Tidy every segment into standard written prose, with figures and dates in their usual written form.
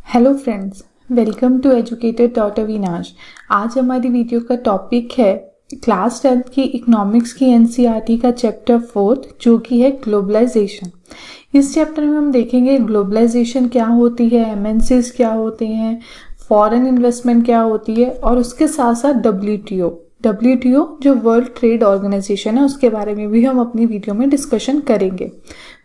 Hello friends, welcome to educator dot Avinash. आज हमारी video का टॉपिक है क्लास 10th की इकोनॉमिक्स की एनसीईआरटी का चैप्टर 4 जो कि है ग्लोबलाइजेशन। इस चैप्टर में हम देखेंगे ग्लोबलाइजेशन क्या होती है, एमएनसीज क्या होते हैं, फॉरेन इन्वेस्टमेंट क्या होती है और उसके साथ साथ डब्ल्यूटीओ जो वर्ल्ड ट्रेड ऑर्गेनाइजेशन है उसके बारे में भी हम अपनी वीडियो में डिस्कशन करेंगे।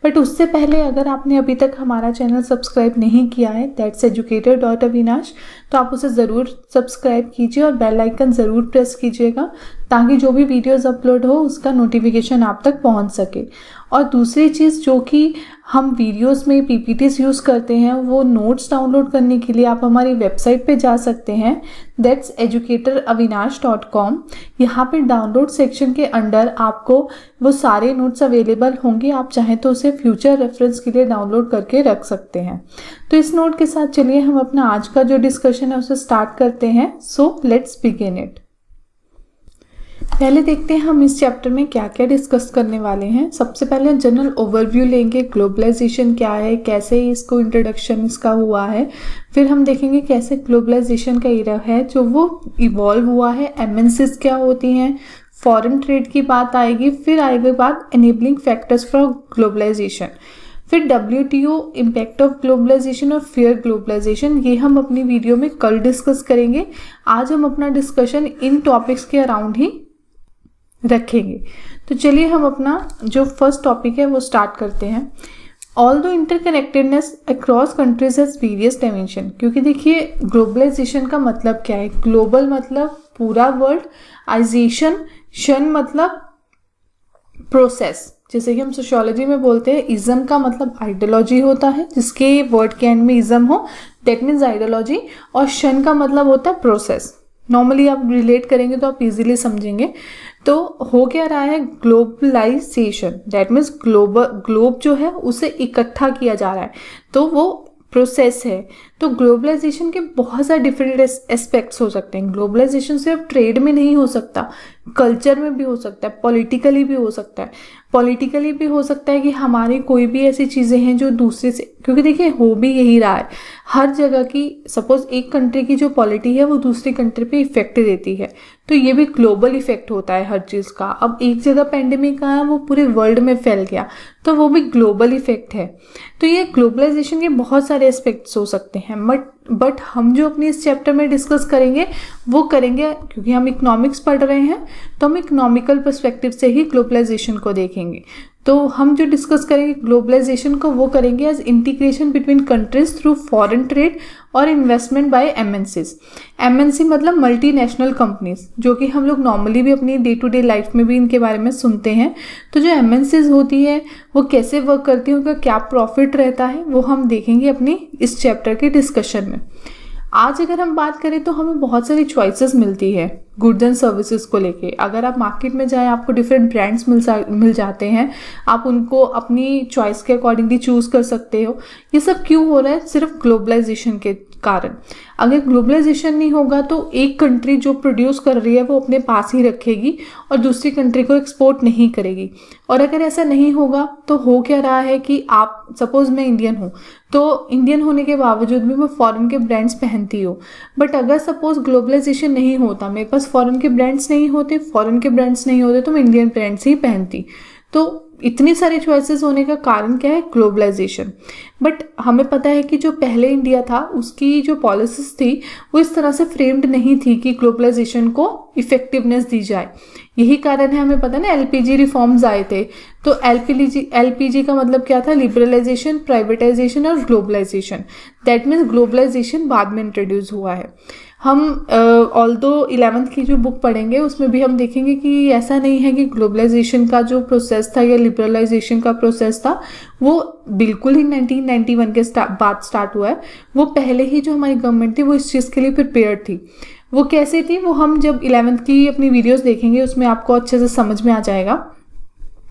बट उससे पहले अगर आपने अभी तक हमारा चैनल सब्सक्राइब नहीं किया है दैट्स एजुकेटर डॉट अविनाश, तो आप उसे ज़रूर सब्सक्राइब कीजिए और बेल आइकन ज़रूर प्रेस कीजिएगा ताकि जो भी वीडियोस अपलोड हो उसका नोटिफिकेशन आप तक पहुंच सके। और दूसरी चीज़ जो कि हम वीडियोस में पीपीटीज यूज़ करते हैं वो नोट्स डाउनलोड करने के लिए आप हमारी वेबसाइट पे जा सकते हैं दैट्स educatoravinash.com। यहाँ पे डाउनलोड सेक्शन के अंडर आपको वो सारे नोट्स अवेलेबल होंगे, आप चाहें तो उसे फ्यूचर रेफरेंस के लिए डाउनलोड करके रख सकते हैं। तो इस नोट के साथ चलिए हम अपना आज का जो डिस्कशन है उसे स्टार्ट करते हैं। So let's begin it. पहले देखते हैं हम इस चैप्टर में क्या क्या डिस्कस करने वाले हैं। सबसे पहले जनरल ओवरव्यू लेंगे, ग्लोबलाइजेशन क्या है, कैसे इसको इंट्रोडक्शन इसका हुआ है। फिर हम देखेंगे कैसे ग्लोबलाइजेशन का एरा है जो वो इवॉल्व हुआ है, एमएनसीज क्या होती हैं, फॉरेन ट्रेड की बात आएगी, फिर आएगी बात एनेबलिंग फैक्टर्स फॉर ग्लोबलाइजेशन, फिर डब्ल्यूटीओ, इम्पैक्ट ऑफ ग्लोबलाइजेशन और फेयर ग्लोबलाइजेशन। ये हम अपनी वीडियो में कल डिस्कस करेंगे। आज हम अपना डिस्कशन इन टॉपिक्स के अराउंड ही रखेंगे। तो चलिए हम अपना जो फर्स्ट टॉपिक है वो स्टार्ट करते हैं। Although interconnectedness across countries has various dimension. क्योंकि देखिए ग्लोबलाइजेशन का मतलब क्या है, ग्लोबल मतलब पूरा वर्ल्ड, आइजेशन शन मतलब प्रोसेस, जैसे कि हम सोशियोलॉजी में बोलते हैं इज्म का मतलब आइडियोलॉजी होता है, जिसके वर्ड के एंड में इज्म हो दैट मीन्स आइडियोलॉजी, और शन का मतलब होता है प्रोसेस। नॉर्मली आप रिलेट करेंगे तो आप इजीली समझेंगे। तो हो क्या रहा है, ग्लोबलाइजेशन दैट मीन्स ग्लोब जो है उसे इकट्ठा किया जा रहा है, तो वो प्रोसेस है। तो ग्लोबलाइजेशन के बहुत सारे डिफरेंट एस्पेक्ट्स हो सकते हैं। ग्लोबलाइजेशन सिर्फ ट्रेड में नहीं हो सकता, कल्चर में भी हो सकता है, पॉलिटिकली भी हो सकता है। पॉलिटिकली भी हो सकता है कि हमारी कोई भी ऐसी चीज़ें हैं जो दूसरे से, क्योंकि देखिए हो भी यही रहा है हर जगह की, सपोज एक कंट्री की जो पॉलिटी है वो दूसरी कंट्री पे इफेक्ट देती है, तो ये भी ग्लोबल इफेक्ट होता है हर चीज़ का। अब एक जगह पेंडेमिक आया वो पूरे वर्ल्ड में फैल गया, तो वो भी ग्लोबल इफेक्ट है। तो ये ग्लोबलाइजेशन के बहुत सारे एस्पेक्ट्स हो सकते हैं। बट हम जो अपनी इस चैप्टर में डिस्कस करेंगे वो करेंगे, क्योंकि हम इकोनॉमिक्स पढ़ रहे हैं तो हम इकोनॉमिकल पर्सपेक्टिव से ही ग्लोबलाइजेशन को देखेंगे। तो हम जो डिस्कस करेंगे ग्लोबलाइजेशन को वो करेंगे as integration between countries through foreign trade और इन्वेस्टमेंट बाय एमएनसीज। एमएनसी मतलब मल्टीनेशनल कंपनीज, जो कि हम लोग नॉर्मली भी अपनी डे टू डे लाइफ में भी इनके बारे में सुनते हैं। तो जो एमएनसीज होती है वो कैसे वर्क करती है, उनका क्या प्रॉफिट रहता है, वो हम देखेंगे अपनी इस चैप्टर के डिस्कशन में। आज अगर हम बात करें तो हमें बहुत सारी चॉइसेस मिलती है गुड्स एंड सर्विसेज को लेके। अगर आप मार्केट में जाएं आपको डिफरेंट ब्रांड्स मिल जाते हैं, आप उनको अपनी चॉइस के अकॉर्डिंगली चूज कर सकते हो। ये सब क्यों हो रहा है, सिर्फ ग्लोबलाइजेशन के कारण। अगर ग्लोबलाइजेशन नहीं होगा तो एक कंट्री जो प्रोड्यूस कर रही है वो अपने पास ही रखेगी और दूसरी कंट्री को एक्सपोर्ट नहीं करेगी। और अगर ऐसा नहीं होगा तो हो क्या रहा है कि आप सपोज मैं इंडियन हूँ, तो इंडियन होने के बावजूद भी मैं फॉरेन के ब्रांड्स पहनती हूँ। बट अगर सपोज ग्लोबलाइजेशन नहीं होता, मेरे पास फॉरेन के ब्रांड्स नहीं होते तो मैं इंडियन ब्रांड्स ही पहनती। तो इतनी सारी चॉइसेस होने का कारण क्या है, ग्लोबलाइजेशन। बट हमें पता है कि जो पहले इंडिया था उसकी जो पॉलिसीज थी वो इस तरह से फ्रेम्ड नहीं थी कि ग्लोबलाइजेशन को इफेक्टिवनेस दी जाए। यही कारण है, हमें पता है ना एलपीजी रिफॉर्म्स आए थे। तो एलपीजी का मतलब क्या था, लिबरलाइजेशन, प्राइवेटाइजेशन और ग्लोबलाइजेशन। दैट मीन्स ग्लोबलाइजेशन बाद में इंट्रोड्यूस हुआ है। हम ऑल्दो 11th की जो बुक पढ़ेंगे उसमें भी हम देखेंगे कि ऐसा नहीं है कि ग्लोबलाइजेशन का जो प्रोसेस था या लिबरलाइजेशन का प्रोसेस था वो बिल्कुल ही 1991 के बाद स्टार्ट हुआ है। वो पहले ही जो हमारी गवर्नमेंट थी वो इस चीज़ के लिए प्रिपेयर्ड थी। वो कैसे थी वो हम जब 11th की अपनी वीडियोस देखेंगे उसमें आपको अच्छे से समझ में आ जाएगा।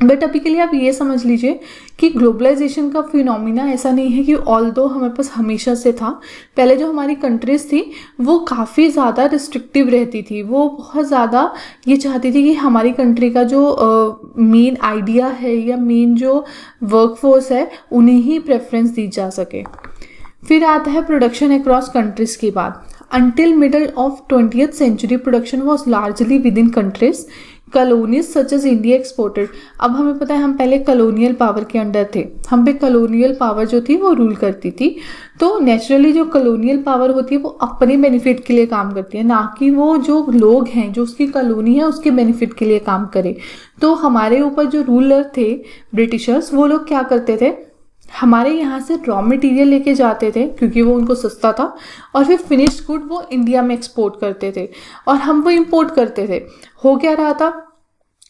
बट अभी के लिए आप ये समझ लीजिए कि ग्लोबलाइजेशन का फिनोमिना ऐसा नहीं है कि ऑल्दो हमारे पास हमेशा से था। पहले जो हमारी कंट्रीज थी वो काफ़ी ज़्यादा रिस्ट्रिक्टिव रहती थी, वो बहुत ज़्यादा ये चाहती थी कि हमारी कंट्री का जो मेन आइडिया है या मेन जो वर्कफोर्स है उन्हें ही प्रेफरेंस दी जा सके। फिर आता है प्रोडक्शन अक्रॉस कंट्रीज की बात। Until middle of 20th century production was largely within countries colonies such as India exported. अब हमें पता है हम पहले कॉलोनियल पावर के अंडर थे, हम पे कॉलोनियल पावर जो थी वो रूल करती थी। तो नेचुरली जो कॉलोनियल पावर होती है वो अपने बेनिफिट के लिए काम करती है, ना कि वो जो लोग हैं जो उसकी कॉलोनी है उसके बेनिफिट के लिए काम करे। तो हमारे ऊपर जो रूलर थे ब्रिटिशर्स, वो लोग क्या करते थे, हमारे यहाँ से रॉ मटेरियल लेके जाते थे क्योंकि वो उनको सस्ता था, और फिर फिनिश्ड गुड वो इंडिया में एक्सपोर्ट करते थे और हम वो इंपोर्ट करते थे। हो क्या रहा था,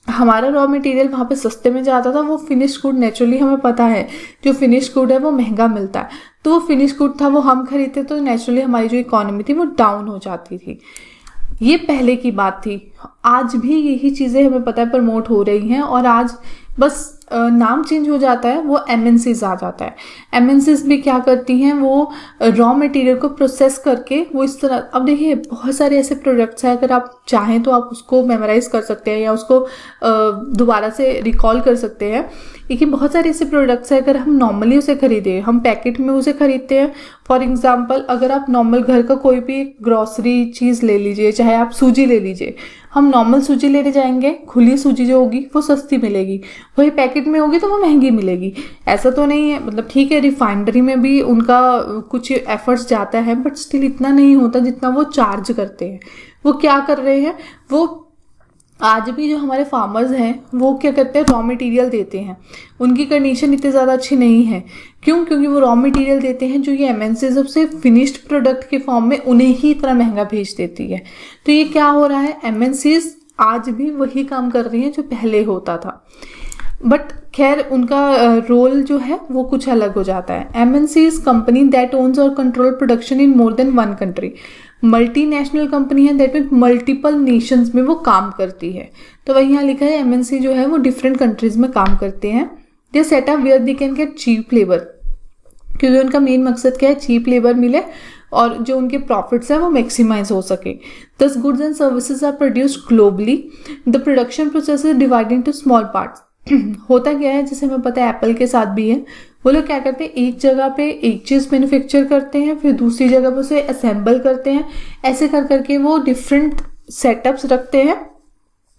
हमारा रॉ मटेरियल वहाँ पे सस्ते में जाता था, वो फिनिश्ड गुड नेचुरली हमें पता है जो फिनिश्ड गुड है वो महंगा मिलता है, तो वो फिनिश्ड गुड था वो हम खरीदते, तो नेचुरली हमारी जो इकोनॉमी थी वो डाउन हो जाती थी। ये पहले की बात थी। आज भी यही चीज़ें हमें पता है प्रमोट हो रही हैं, और आज बस नाम चेंज हो जाता है, वो एमएनसीज आ जाता है। एमएनसीज भी क्या करती हैं, वो रॉ मटेरियल को प्रोसेस करके वो इस तरह, अब देखिए बहुत सारे ऐसे प्रोडक्ट्स हैं, अगर आप चाहें तो आप उसको मेमोराइज कर सकते हैं या उसको दोबारा से रिकॉल कर सकते हैं। लेकिन बहुत सारे ऐसे प्रोडक्ट्स हैं, अगर हम नॉर्मली उसे खरीदें, हम पैकेट में उसे खरीदते हैं। फॉर एग्जाम्पल, अगर आप नॉर्मल घर का कोई भी ग्रॉसरी चीज़ ले लीजिए, चाहे आप सूजी ले लीजिए, हम नॉर्मल सूजी लेने जाएंगे, खुली सूजी जो होगी वो सस्ती मिलेगी, वही पैकेट में होगी तो वो महंगी मिलेगी। ऐसा तो नहीं है, मतलब ठीक है रिफाइनरी में भी उनका कुछ एफर्ट्स जाता है, बट स्टिल इतना नहीं होता जितना वो चार्ज करते हैं। वो क्या कर रहे हैं, वो आज भी जो हमारे फार्मर्स हैं वो क्या करते हैं, रॉ मटेरियल देते हैं, उनकी कंडीशन इतनी ज़्यादा अच्छी नहीं है। क्यों? क्योंकि वो रॉ मटेरियल देते हैं जो ये एमएनसीज सबसे फिनिश्ड प्रोडक्ट के फॉर्म में उन्हें ही इतना महंगा भेज देती है। तो ये क्या हो रहा है, एमएनसीज आज भी वही काम कर रही हैं जो पहले होता था, बट खैर उनका रोल जो है वो कुछ अलग हो जाता है। MNC is company that owns और control production in more than one country. Multinational company है, दैट मीन मल्टीपल नेशंस में वो काम करती है। तो वही यहाँ लिखा है एमएनसी जो है वो डिफरेंट कंट्रीज में काम करते हैं। They set up where they can get cheap labour, क्योंकि उनका मेन मकसद क्या है, चीप लेबर मिले और जो उनके प्रॉफिट्स हैं वो मैक्सिमाइज हो सके। Thus goods and services are produced globally. The production process is divided into small parts. होता क्या है, जैसे हमें पता है एप्पल के साथ भी है, वो लोग क्या करते हैं, एक जगह पे एक चीज़ मैन्युफैक्चर करते हैं, फिर दूसरी जगह पे उसे असेंबल करते हैं, ऐसे कर करके वो डिफरेंट सेटअप्स रखते हैं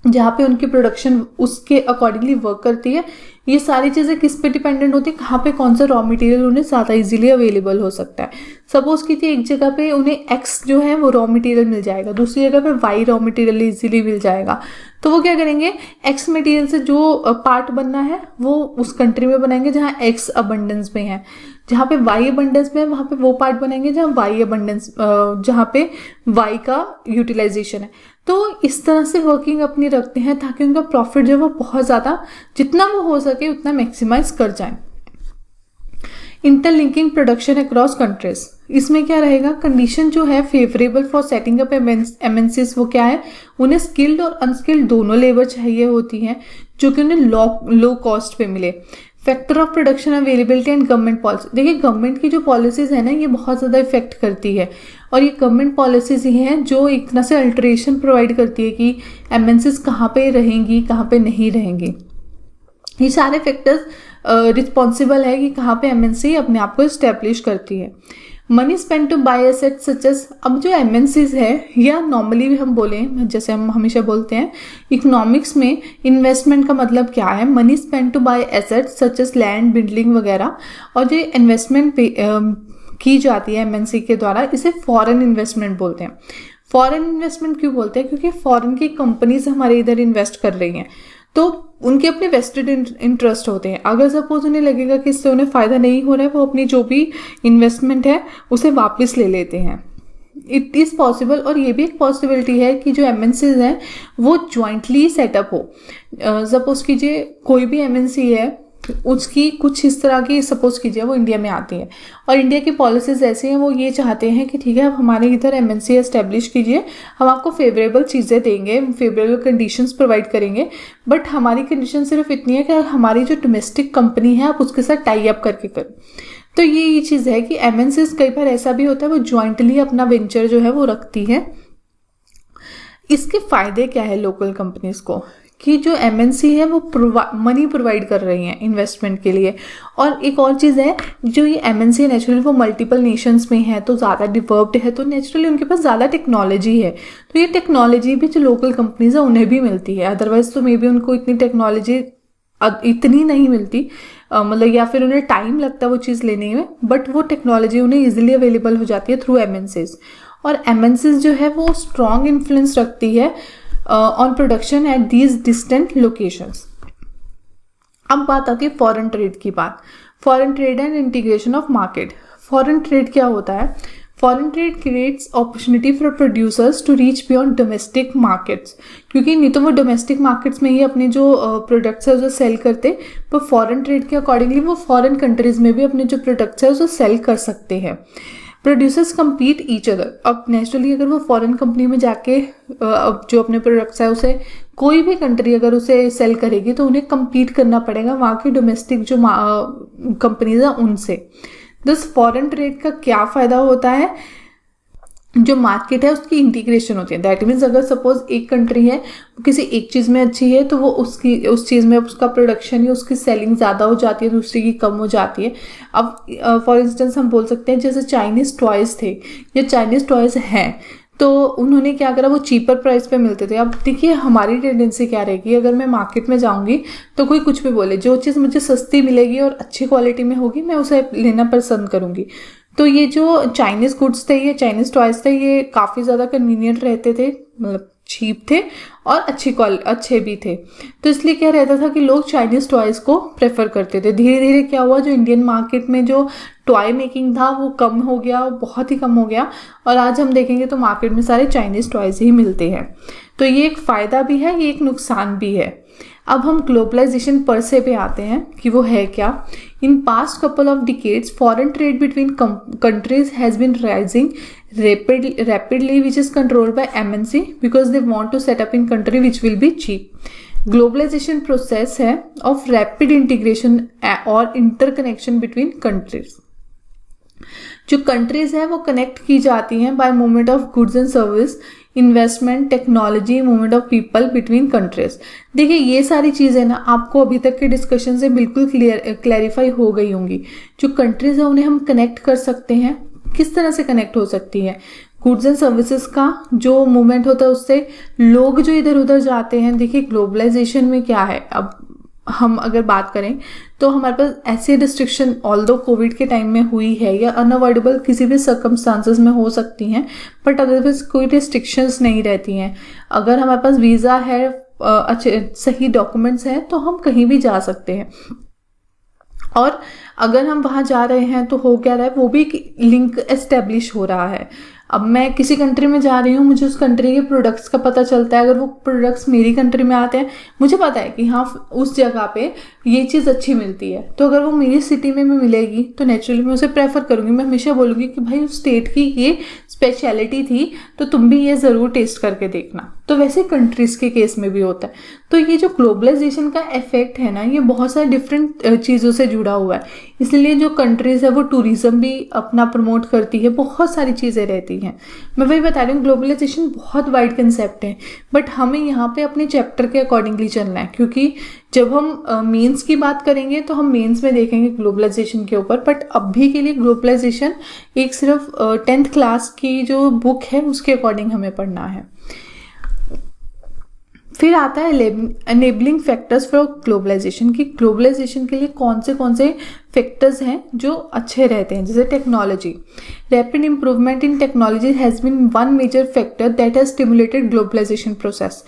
जहाँ पे उनकी प्रोडक्शन उसके अकॉर्डिंगली वर्क करती है। ये सारी चीज़ें किस पे डिपेंडेंट होती है, कहाँ पे कौन सा रॉ मटेरियल उन्हें ज़्यादा इजीली अवेलेबल हो सकता है। सपोज की थी एक जगह पे उन्हें एक्स जो है वो रॉ मटेरियल मिल जाएगा, दूसरी जगह पे वाई रॉ मटेरियल इजीली मिल जाएगा, तो वो क्या करेंगे, एक्स मटेरियल से जो पार्ट बनना है वो उस कंट्री में बनाएंगे जहाँ एक्स अबंडेंस में है, जहाँ पे वाई अबंडेंस में है वहाँ पे वो पार्ट बनाएंगे जहाँ वाई अबंडेंस, जहाँ पे वाई का यूटिलाइजेशन है। तो इस तरह से वर्किंग अपनी रखते हैं ताकि उनका प्रॉफिट जो है वो बहुत ज़्यादा, जितना वो हो सके उतना मैक्सिमाइज कर जाए। इंटरलिंकिंग प्रोडक्शन अक्रॉस कंट्रीज, इसमें क्या रहेगा, कंडीशन जो है favourable for setting up MNCs वो क्या है, उन्हें स्किल्ड और अनस्किल्ड दोनों लेबर चाहिए होती है जो कि उन्हें लो कॉस्ट पे मिले। Factor of production availability and government policy, देखिए गवर्नमेंट की जो पॉलिसीज है ना ये बहुत ज़्यादा इफेक्ट करती है, और ये गवर्नमेंट पॉलिसीज ही हैं जो एक तरह से अल्टरेशन प्रोवाइड करती है कि एमएनसीज कहाँ पे रहेंगी कहाँ पे नहीं रहेंगी। ये सारे फैक्टर्स रिस्पॉन्सिबल है कि कहाँ पे एमएनसी अपने आप को इस्टेब्लिश करती है। Money spend to buy assets such as, अब जो एमएनसीज है या नॉर्मली भी हम बोले जैसे हम हमेशा बोलते हैं इकोनॉमिक्स में इन्वेस्टमेंट का मतलब क्या है, money spend to buy assets such as land building वगैरह, और जो इन्वेस्टमेंट की जाती है एमएनसी के द्वारा इसे फॉरेन इन्वेस्टमेंट बोलते हैं। फॉरेन इन्वेस्टमेंट क्यों बोलते हैं, क्योंकि फॉरेन की कंपनीज हमारे इधर इन्वेस्ट कर रही हैं तो उनके अपने वेस्टेड इंटरेस्ट होते हैं। अगर सपोज उन्हें लगेगा कि इससे उन्हें फ़ायदा नहीं हो रहा है, वो अपनी जो भी इन्वेस्टमेंट है उसे वापस ले लेते हैं। इट इज़ पॉसिबल, और ये भी एक पॉसिबिलिटी है कि जो एमएनसीज हैं वो ज्वाइंटली सेटअप हो। सपोज कीजिए कोई भी एमएनसी है, उसकी कुछ इस तरह की सपोज कीजिए वो इंडिया में आती है और इंडिया की पॉलिसीज ऐसी हैं, वो ये चाहते हैं कि ठीक है आप हमारे इधर एमएनसी एस्टेब्लिश कीजिए, हम आपको फेवरेबल चीज़ें देंगे, फेवरेबल कंडीशंस प्रोवाइड करेंगे, बट हमारी कंडीशन सिर्फ इतनी है कि हमारी जो डोमेस्टिक कंपनी है आप उसके साथ टाई अप करके करें। तो ये चीज़ है कि एमएनसीज कई बार ऐसा भी होता है वो ज्वाइंटली अपना वेंचर जो है वो रखती है। इसके फ़ायदे क्या है लोकल कंपनीज को, कि जो MNC है वो मनी प्रोवाइड कर रही हैं इन्वेस्टमेंट के लिए। और एक और चीज़ है, जो ये MNC नेचुरली वो मल्टीपल नेशंस में है, तो ज़्यादा डेवलप्ड है, तो नेचुरली उनके पास ज़्यादा टेक्नोलॉजी है। तो ये टेक्नोलॉजी भी जो लोकल कंपनीज है उन्हें भी मिलती है, अदरवाइज तो मे बी उनको इतनी टेक्नोलॉजी इतनी नहीं मिलती, मतलब या फिर उन्हें टाइम लगता है वो चीज़ लेने में, बट वो टेक्नोलॉजी उन्हें ईजिली अवेलेबल हो जाती है थ्रू MNCs। और MNCs जो है वो स्ट्रॉन्ग इन्फ्लुएंस रखती है on production at these distant locations. अब बात आती है फॉरेन ट्रेड की बात। Foreign trade and integration of market. Foreign trade क्या होता है? Foreign trade creates opportunity for producers to reach beyond domestic markets, क्योंकि नहीं तो वो डोमेस्टिक मार्केट्स में ही अपने जो प्रोडक्ट्स है उसे सेल करते, पर फॉरेन ट्रेड के अकॉर्डिंगली वो फॉरेन कंट्रीज में भी अपने जो प्रोडक्ट्स है उसे सेल कर सकते हैं। Producers compete each other. अब नेचुरली अगर वो फॉरेन कंपनी में जाके जो अपने प्रोडक्ट्स है उसे कोई भी कंट्री अगर उसे सेल करेगी तो उन्हें कम्पीट करना पड़ेगा वहाँ की डोमेस्टिक जो कंपनीज है उनसे। दिस फॉरेन ट्रेड का क्या फ़ायदा होता है? जो मार्केट है उसकी इंटीग्रेशन होती है। दैट मीन्स अगर सपोज एक कंट्री है वो किसी एक चीज़ में अच्छी है तो वो उस चीज़ में उसका प्रोडक्शन या उसकी सेलिंग ज़्यादा हो जाती है, दूसरी की कम हो जाती है। अब फॉर इंस्टेंस हम बोल सकते हैं जैसे चाइनीज़ टॉयज़ थे या चाइनीज़ टॉयज़ हैं, तो उन्होंने क्या करा, वो चीपर प्राइस पे मिलते थे। अब देखिए हमारी टेंडेंसी क्या रहेगी, अगर मैं मार्केट में जाऊंगी तो कोई कुछ भी बोले, जो चीज़ मुझे सस्ती मिलेगी और अच्छी क्वालिटी में होगी मैं उसे लेना पसंद करूंगी। तो ये जो चाइनीज़ गुड्स थे, ये चाइनीज़ टॉयज़ थे, ये काफ़ी ज़्यादा कन्वीनियंट रहते थे, मतलब चीप थे और अच्छे भी थे। तो इसलिए क्या रहता था कि लोग चाइनीज़ टॉयज़ को प्रेफर करते थे। धीरे धीरे क्या हुआ, जो इंडियन मार्केट में जो टॉय मेकिंग था वो कम हो गया, बहुत ही कम हो गया, और आज हम देखेंगे तो मार्केट में सारे चाइनीज़ टॉयज़ ही मिलते हैं। तो ये एक फ़ायदा भी है, ये एक नुकसान भी है। अब हम ग्लोबलाइजेशन पर से पे आते हैं कि वो है क्या। In past couple of decades foreign trade between countries has been rising rapidly which is controlled by MNC because they want to set up in country which will be cheap. Globalization process है of rapid integration और interconnection between countries. जो countries है वो connect की जाती हैं by movement of goods and service, investment, technology, movement of people between countries. देखिए ये सारी चीज़ें ना आपको अभी तक के डिस्कशन से बिल्कुल क्लैरिफाई हो गई होंगी। जो कंट्रीज है उन्हें हम कनेक्ट कर सकते हैं। किस तरह से कनेक्ट हो सकती है? गुड्स एंड सर्विसेज का जो मूवमेंट होता है उससे लोग जो इधर उधर जाते हैं। देखिए ग्लोबलाइजेशन में क्या है, अब हम अगर बात करें तो हमारे पास ऐसी रिस्ट्रिक्शन ऑल्दो कोविड के टाइम में हुई है या अनअवॉइडेबल किसी भी सर्कमस्टांसेस में हो सकती हैं, बट अदरवाइज कोई रिस्ट्रिक्शंस नहीं रहती हैं। अगर हमारे पास वीज़ा है, अच्छे सही डॉक्यूमेंट्स हैं, तो हम कहीं भी जा सकते हैं। और अगर हम वहाँ जा रहे हैं तो हो क्या रहा है, वो भी लिंक एस्टेब्लिश हो रहा है। अब मैं किसी कंट्री में जा रही हूँ, मुझे उस कंट्री के प्रोडक्ट्स का पता चलता है। अगर वो प्रोडक्ट्स मेरी कंट्री में आते हैं, मुझे पता है कि हाँ उस जगह पे ये चीज़ अच्छी मिलती है, तो अगर वो मेरी सिटी में मिलेगी तो नेचुरली मैं उसे प्रेफर करूँगी। मैं हमेशा बोलूँगी कि भाई उस स्टेट की ये स्पेशलिटी थी, तो तुम भी ये ज़रूर टेस्ट करके देखना। तो वैसे कंट्रीज़ के केस में भी होता है। तो ये जो ग्लोबलाइजेशन का इफेक्ट है ना, ये बहुत सारे डिफरेंट चीज़ों से जुड़ा हुआ है। इसलिए जो कंट्रीज़ है वो टूरिज़्म भी अपना प्रमोट करती है, बहुत सारी चीज़ें रहती हैं। मैं वही बता रही हूँ, ग्लोबलाइजेशन बहुत वाइड कंसेप्ट है, बट हमें यहाँ पे अपने चैप्टर के अकॉर्डिंगली चलना है, क्योंकि जब हम मेंस की बात करेंगे तो हम मेंस में देखेंगे ग्लोबलाइजेशन के ऊपर। बट अभी के लिए ग्लोबलाइजेशन एक सिर्फ 10th क्लास की जो बुक है उसके अकॉर्डिंग हमें पढ़ना है। फिर आता है एनेबलिंग फैक्टर्स फॉर ग्लोबलाइजेशन, की ग्लोबलाइजेशन के लिए कौन से फैक्टर्स हैं जो अच्छे रहते हैं। जैसे technology, rapid improvement in technology has been one major factor that has stimulated globalization process.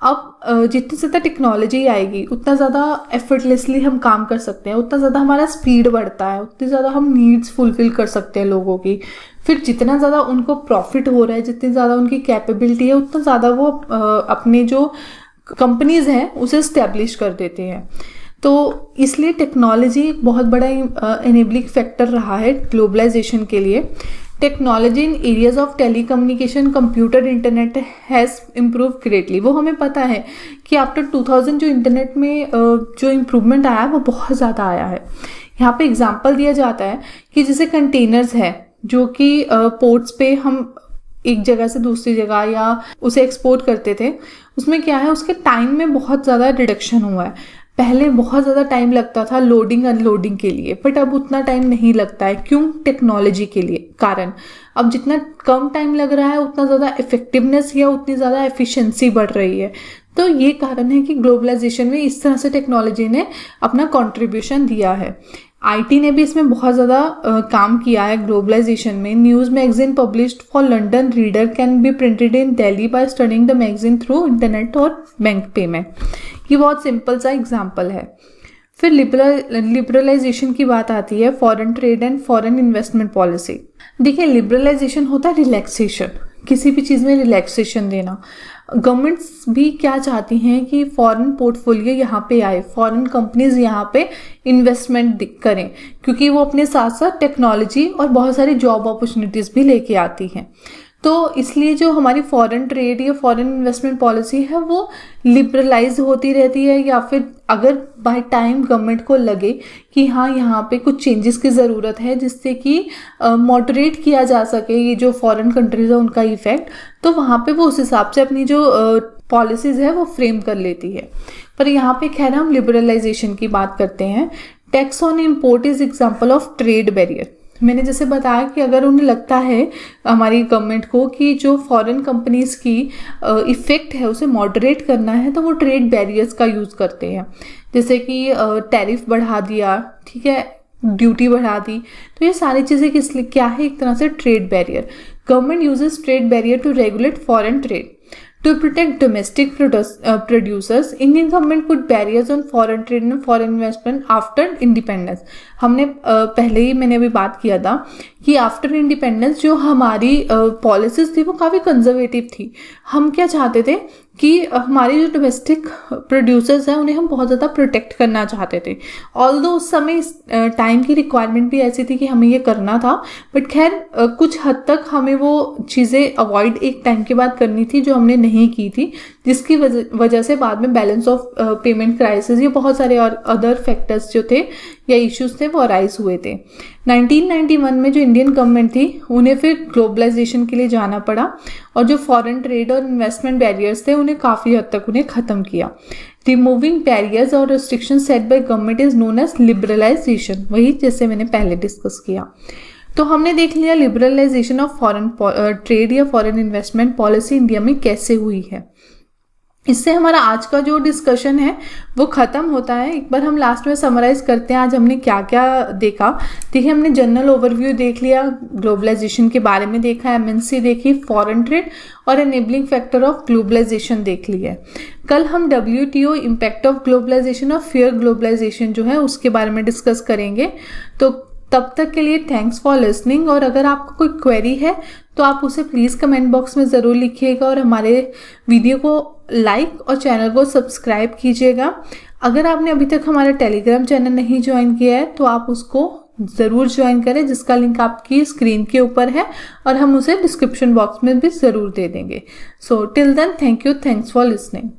अब जितनी ज़्यादा टेक्नोलॉजी आएगी उतना ज़्यादा एफर्टलेसली हम काम कर सकते हैं, उतना ज़्यादा हमारा स्पीड बढ़ता है, उतनी ज़्यादा हम नीड्स फुलफिल कर सकते हैं लोगों की। फिर जितना ज़्यादा उनको प्रॉफिट हो रहा है, जितनी ज़्यादा उनकी कैपेबिलिटी है, उतना ज़्यादा वो अपने जो कंपनीज़ हैं उसे इस्टेब्लिश कर देते हैं। तो इसलिए टेक्नोलॉजी एक बहुत बड़ा इनेबलिंग फैक्टर रहा है ग्लोबलाइजेशन के लिए। Technology in areas of telecommunication, computer, internet has improve greatly. वो हमें पता है कि आफ्टर 2000 जो इंटरनेट में जो इम्प्रूवमेंट आया वो बहुत ज़्यादा आया है। यहाँ पे एग्जांपल दिया जाता है कि जैसे कंटेनर्स है जो कि पोर्ट्स पे हम एक जगह से दूसरी जगह या उसे एक्सपोर्ट करते थे, उसमें क्या है, उसके टाइम में बहुत ज़्यादा रिडक्शन हुआ है। पहले बहुत ज़्यादा टाइम लगता था लोडिंग अनलोडिंग के लिए, बट अब उतना टाइम नहीं लगता है। क्यों? टेक्नोलॉजी के लिए कारण। अब जितना कम टाइम लग रहा है उतना ज़्यादा इफेक्टिवनेस या उतनी ज़्यादा एफिशिएंसी बढ़ रही है। तो ये कारण है कि ग्लोबलाइजेशन में इस तरह से टेक्नोलॉजी ने अपना कंट्रीब्यूशन दिया है। आईटी ने भी इसमें बहुत ज़्यादा काम किया है ग्लोबलाइजेशन में। News magazine published for London reader can be printed in Delhi by studying the magazine through internet और बैंक पेमेंट। ये बहुत सिंपल सा एग्जाम्पल है। फिर लिबरलाइजेशन की बात आती है, foreign trade and foreign investment policy. देखिए, लिबरलाइजेशन होता है रिलैक्सेशन, किसी भी चीज़ में रिलैक्सेशन देना। गवर्नमेंट्स भी क्या चाहती हैं कि फॉरेन पोर्टफोलियो यहाँ पे आए, फॉरेन कंपनीज यहाँ पे इन्वेस्टमेंट करें, क्योंकि वो अपने साथ साथ टेक्नोलॉजी और बहुत सारी जॉब अपॉर्चुनिटीज़ भी लेके आती हैं। तो इसलिए जो हमारी फॉरेन ट्रेड या फॉरेन इन्वेस्टमेंट पॉलिसी है वो लिबरलाइज होती रहती है, या फिर अगर बाय टाइम गवर्नमेंट को लगे कि हाँ यहाँ पे कुछ चेंजेस की ज़रूरत है जिससे कि मॉडरेट किया जा सके ये जो फॉरेन कंट्रीज है उनका इफेक्ट, तो वहाँ पे वो उस हिसाब से अपनी जो पॉलिसीज़ है वो फ्रेम कर लेती है। पर यहाँ पे खैर हम लिबरलाइजेशन की बात करते हैं। Tax on import is example of trade barrier. मैंने जैसे बताया कि अगर उन्हें लगता है हमारी गवर्नमेंट को कि जो फॉरेन कंपनीज की इफ़ेक्ट है उसे मॉडरेट करना है, तो वो ट्रेड बैरियर्स का यूज़ करते हैं। जैसे कि टैरिफ बढ़ा दिया, ठीक है, ड्यूटी बढ़ा दी, तो ये सारी चीज़ें किस लिए क्या है, एक तरह से trade barrier. Government uses trade barrier to regulate foreign trade. To protect domestic producers, Indian government put barriers on foreign trade and foreign investment after independence. हमने पहले ही मैंने अभी बात किया था कि आफ्टर इंडिपेंडेंस जो हमारी पॉलिसीज थी वो काफ़ी कंजर्वेटिव थी। हम क्या चाहते थे कि हमारे जो डोमेस्टिक प्रोड्यूसर्स हैं उन्हें हम बहुत ज़्यादा प्रोटेक्ट करना चाहते थे। ऑल्दो उस समय टाइम की रिक्वायरमेंट भी ऐसी थी कि हमें ये करना था, बट खैर कुछ हद तक हमें वो चीज़ें अवॉइड एक टाइम के बाद करनी थी जो हमने नहीं की थी, जिसकी वजह से बाद में बैलेंस ऑफ पेमेंट क्राइसिस या बहुत सारे और अदर फैक्टर्स जो थे या इश्यूज थे वो अराइज हुए थे। 1991 में जो इंडियन गवर्नमेंट थी उन्हें फिर ग्लोबलाइजेशन के लिए जाना पड़ा और जो फॉरेन ट्रेड और इन्वेस्टमेंट बैरियर्स थे उन्हें काफ़ी हद तक उन्हें ख़त्म किया। रिमूविंग बैरियर्स और restriction set by government is known as liberalization, वही जैसे मैंने पहले डिस्कस किया। तो हमने देख लिया लिबरलाइजेशन ऑफ फॉरेन ट्रेड या फॉरेन इन्वेस्टमेंट पॉलिसी इंडिया में कैसे हुई है। इससे हमारा आज का जो डिस्कशन है वो ख़त्म होता है। एक बार हम लास्ट में समराइज करते हैं आज हमने क्या क्या देखा। देखिए, हमने जनरल ओवरव्यू देख लिया, ग्लोबलाइजेशन के बारे में देखा, एमएनसी देखी, फॉरेन ट्रेड और एनेबलिंग फैक्टर ऑफ ग्लोबलाइजेशन देख लिया है। कल हम WTO इम्पैक्ट ऑफ ग्लोबलाइजेशन और फियर ग्लोबलाइजेशन जो है उसके बारे में डिस्कस करेंगे। तो तब तक के लिए थैंक्स फॉर लिसनिंग, और अगर आपको कोई क्वेरी है तो आप उसे प्लीज़ कमेंट बॉक्स में ज़रूर लिखिएगा और हमारे वीडियो को लाइक और चैनल को सब्सक्राइब कीजिएगा। अगर आपने अभी तक हमारा टेलीग्राम चैनल नहीं ज्वाइन किया है तो आप उसको ज़रूर ज्वाइन करें, जिसका लिंक आपकी स्क्रीन के ऊपर है और हम उसे डिस्क्रिप्शन बॉक्स में भी ज़रूर दे देंगे। So till then, thank you, thanks for listening.